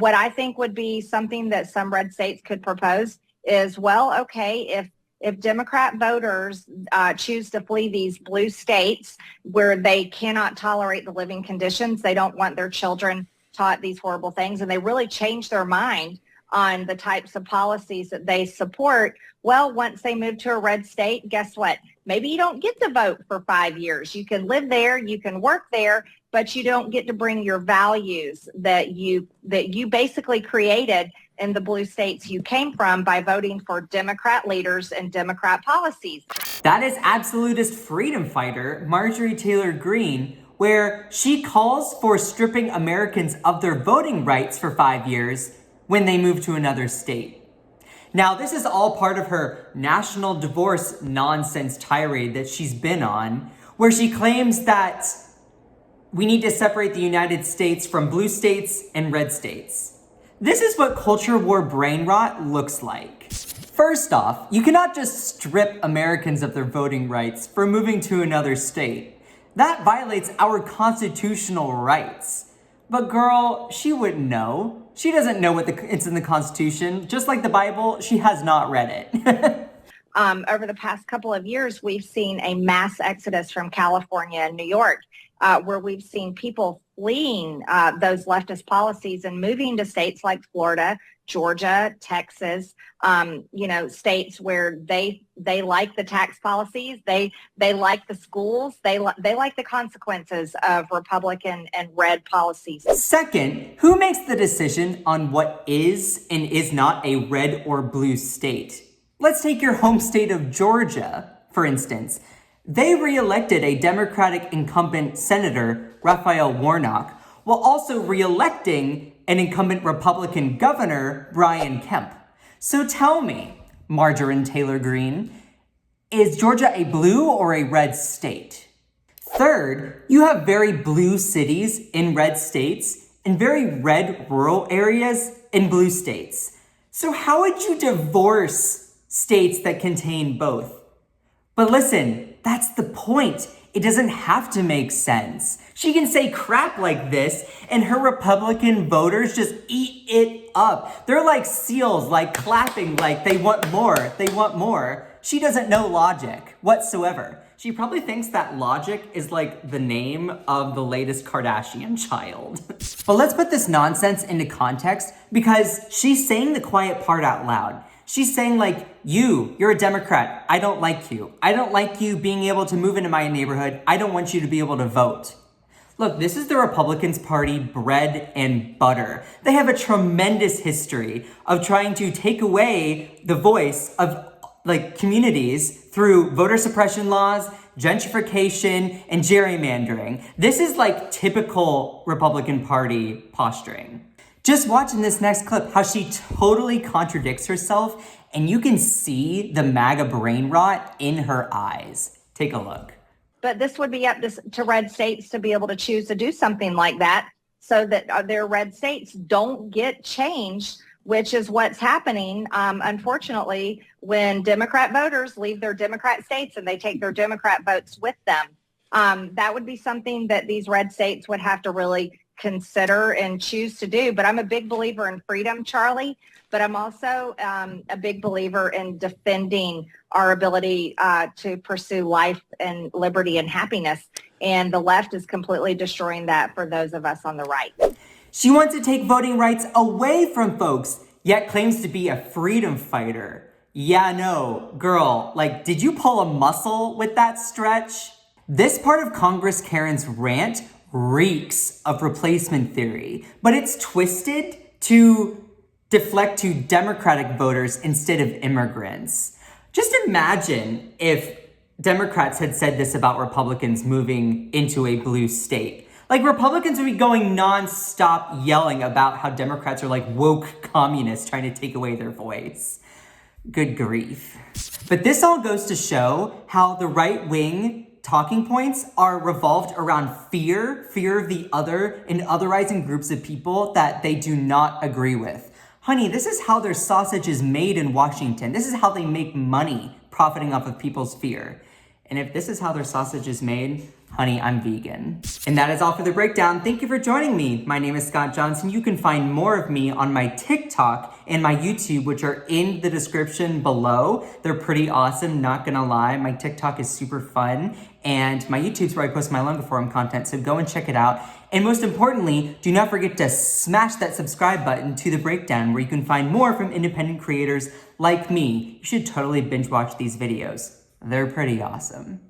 What I think would be something that some red states could propose is, well, okay, if Democrat voters choose to flee these blue states where they cannot tolerate the living conditions, they don't want their children taught these horrible things, and they really change their mind on the types of policies that they support, well, once they move to a red state, guess what? Maybe you don't get to vote for 5 years. You can live there, you can work there, but you don't get to bring your values that you basically created in the blue states you came from by voting for Democrat leaders and Democrat policies. That is absolutist freedom fighter Marjorie Taylor Greene, where she calls for stripping Americans of their voting rights for 5 years when they move to another state. Now, this is all part of her national divorce nonsense tirade that she's been on, where she claims that we need to separate the United States from blue states and red states. This is what culture war brain rot looks like. First off, you cannot just strip Americans of their voting rights for moving to another state. That violates our constitutional rights. But girl, she wouldn't know. She doesn't know it's in the Constitution. Just like the Bible, she has not read it. Over the past couple of years, we've seen a mass exodus from California and New York, where we've seen people fleeing those leftist policies and moving to states like Florida, Georgia, Texas, states where they like the tax policies, they like the schools, they like the consequences of Republican and red policies. Second, who makes the decision on what is and is not a red or blue state? Let's take your home state of Georgia, for instance. They re-elected a Democratic incumbent senator, Raphael Warnock, while also re-electing an incumbent Republican governor, Brian Kemp. So tell me, Marjorie Taylor Greene, is Georgia a blue or a red state? Third, you have very blue cities in red states and very red rural areas in blue states. So how would you divorce states that contain both? But listen, that's the point. It doesn't have to make sense. She can say crap like this and her Republican voters just eat it up. They're like seals, like clapping, like they want more, they want more. She doesn't know logic whatsoever. She probably thinks that logic is like the name of the latest Kardashian child. But let's put this nonsense into context because she's saying the quiet part out loud. She's saying like, you're a Democrat. I don't like you. I don't like you being able to move into my neighborhood. I don't want you to be able to vote. Look, this is the Republicans Party bread and butter. They have a tremendous history of trying to take away the voice of communities through voter suppression laws, gentrification, and gerrymandering. This is like typical Republican Party posturing. Just watching this next clip, how she totally contradicts herself, and you can see the MAGA brain rot in her eyes. Take a look. But this would be up to red states to be able to choose to do something like that so that their red states don't get changed, which is what's happening, unfortunately, when Democrat voters leave their Democrat states and they take their Democrat votes with them. That would be something that these red states would have to really consider and choose to do. But I'm a big believer in freedom, Charlie, but I'm also a big believer in defending our ability to pursue life and liberty and happiness. And the left is completely destroying that for those of us on the right. She wants to take voting rights away from folks, yet claims to be a freedom fighter. Yeah, no, girl, did you pull a muscle with that stretch? This part of Congress Karen's rant reeks of replacement theory, but it's twisted to deflect to Democratic voters instead of immigrants. Just imagine if Democrats had said this about Republicans moving into a blue state. Republicans would be going nonstop yelling about how Democrats are woke communists trying to take away their voice. Good grief. But this all goes to show how the right wing talking points are revolved around fear of the other and otherizing groups of people that they do not agree with. Honey, this is how their sausage is made in Washington. This is how they make money, profiting off of people's fear. And if this is how their sausage is made, honey, I'm vegan. And that is all for the breakdown. Thank you for joining me. My name is Scott Johnson. You can find more of me on my TikTok and my YouTube, which are in the description below. They're pretty awesome, not gonna lie. My TikTok is super fun, and my YouTube's where I post my longer form content, so go and check it out. And most importantly, do not forget to smash that subscribe button to the breakdown, where you can find more from independent creators like me. You should totally binge watch these videos. They're pretty awesome.